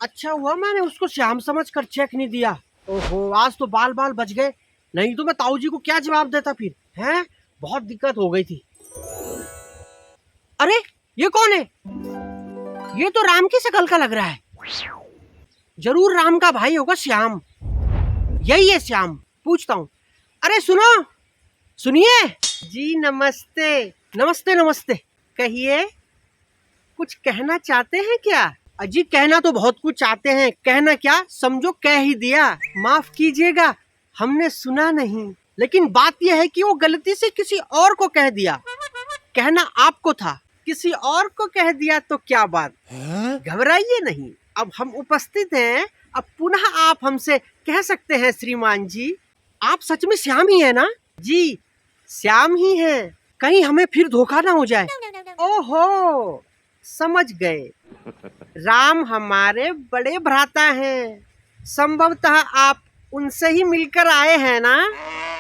अच्छा हुआ मैंने उसको श्याम समझकर चेक नहीं दिया। ओहो, आज तो बाल बाल बच गए, नहीं तो मैं ताऊ जी को क्या जवाब देता फिर। हैं, बहुत दिक्कत हो गई थी। अरे ये कौन है? ये तो राम की शक्ल का लग रहा है। जरूर राम का भाई होगा श्याम। यही है श्याम, पूछता हूँ। अरे सुनो, सुनिए जी। नमस्ते नमस्ते नमस्ते। कहिए, कुछ कहना चाहते हैं क्या? अजी कहना तो बहुत कुछ चाहते हैं, कहना क्या, समझो कह ही दिया। माफ कीजिएगा, हमने सुना नहीं, लेकिन बात यह है कि वो गलती से किसी और को कह दिया। कहना आपको था, किसी और को कह दिया तो क्या बात। घबराइए नहीं, अब हम उपस्थित हैं, अब पुनः आप हमसे कह सकते हैं श्रीमान जी। आप सच में श्याम ही है ना? जी श्याम ही हैं, कहीं हमें फिर धोखा ना हो जाए। ओहो, समझ गए, राम हमारे बड़े भ्राता हैं, संभवतः आप उनसे ही मिलकर आए हैं ना,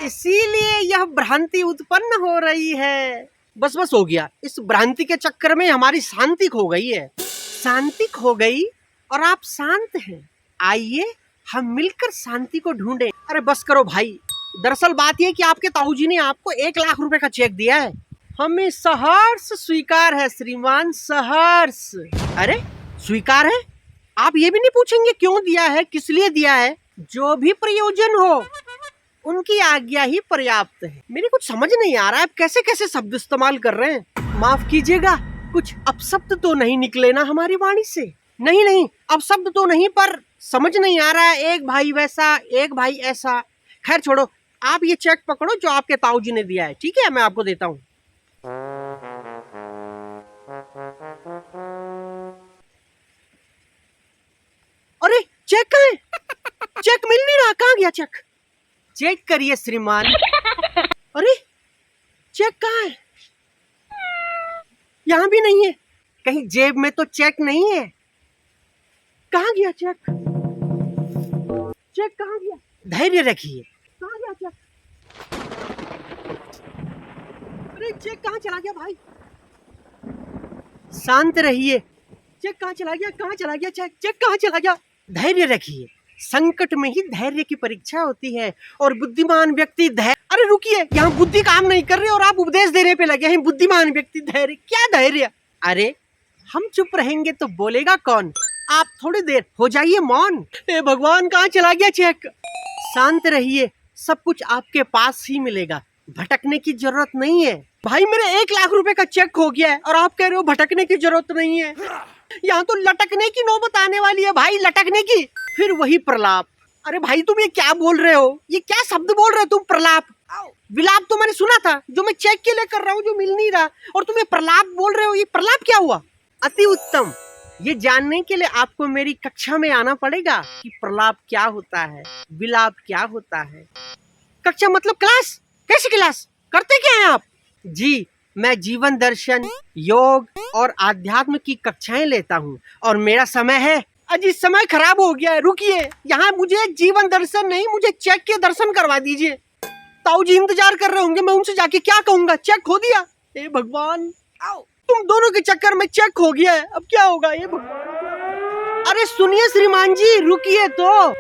इसीलिए यह भ्रांति उत्पन्न हो रही है। बस बस हो गया, इस भ्रांति के चक्कर में हमारी शांति खो गई है। शांति खो गई और आप शांत हैं। आइए हम मिलकर शांति को ढूंढें। अरे बस करो भाई, दरअसल बात यह कि आपके ताऊ जी ने आपको 1 लाख रुपए का चेक दिया है। हमें सहर्ष स्वीकार है श्रीमान, सहर्ष। अरे स्वीकार है? आप ये भी नहीं पूछेंगे क्यों दिया है, किस लिए दिया है? जो भी प्रयोजन हो, उनकी आज्ञा ही पर्याप्त है। मेरी कुछ समझ नहीं आ रहा है, आप कैसे कैसे शब्द इस्तेमाल कर रहे हैं। माफ कीजिएगा, कुछ अपशब्द तो नहीं निकले ना हमारी वाणी से? नहीं नहीं, अपशब्द तो नहीं, पर समझ नहीं आ रहा है, एक भाई वैसा, एक भाई ऐसा। खैर छोड़ो, आप ये चेक पकड़ो जो आपके ताऊ जी ने दिया है, ठीक है? मैं आपको देता हूँ। अरे चेक कहाँ है? चेक मिल नहीं रहा, कहाँ गया चेक? चेक करिए श्रीमान। अरे चेक कहाँ है? यहाँ भी नहीं है, कहीं जेब में तो चेक नहीं है। कहाँ गया चेक? चेक कहाँ गया? धैर्य रखिए। कहाँ गया चेक? अरे चेक कहाँ चला गया भाई? शांत रहिए। चेक कहाँ चला गया? कहाँ चला गया चेक? चेक कहाँ चला गया? धैर्य रखिए, संकट में ही धैर्य की परीक्षा होती है और बुद्धिमान व्यक्ति धैर्य। अरे रुकिए, यहाँ बुद्धि काम नहीं कर रही और आप उपदेश देने पे लगे हैं। बुद्धिमान व्यक्ति धैर्य, क्या धैर्य? अरे हम चुप रहेंगे तो बोलेगा कौन? आप थोड़ी देर हो जाइए मौन। हे भगवान, कहाँ चला गया चेक? शांत रहिए, सब कुछ आपके पास ही मिलेगा, भटकने की जरूरत नहीं है। भाई मेरे 1 लाख रुपए का चेक हो गया है और आप कह रहे हो भटकने की जरूरत नहीं है। यहाँ तो लटकने की नौबत आने वाली है भाई, लटकने की। फिर वही प्रलाप। अरे भाई तुम ये क्या बोल रहे हो? ये क्या शब्द बोल रहे हो तुम? प्रलाप विलाप तो मैंने सुना था, जो मैं चेक के लिए कर रहा हूँ, जो मिल नहीं रहा, और तुम ये प्रलाप बोल रहे हो। ये प्रलाप क्या हुआ? अति उत्तम, ये जानने के लिए आपको मेरी कक्षा में आना पड़ेगा कि प्रलाप क्या होता है, विलाप क्या होता है। कक्षा मतलब क्लास? कैसी क्लास? करते क्या हैं आप? जी मैं जीवन दर्शन, योग और आध्यात्म की कक्षाएं लेता हूँ और मेरा समय है। अजी समय खराब हो गया है, रुकिए। यहाँ मुझे जीवन दर्शन नहीं, मुझे चेक के दर्शन करवा दीजिए। ताऊ जी इंतजार कर रहे होंगे, मैं उनसे जाके क्या कहूँगा? चेक खो दिया। हे भगवान, तुम दोनों के चक्कर में चेक हो गया है, अब क्या होगा? ये भगवान। अरे सुनिए श्रीमान जी, रुकिए तो।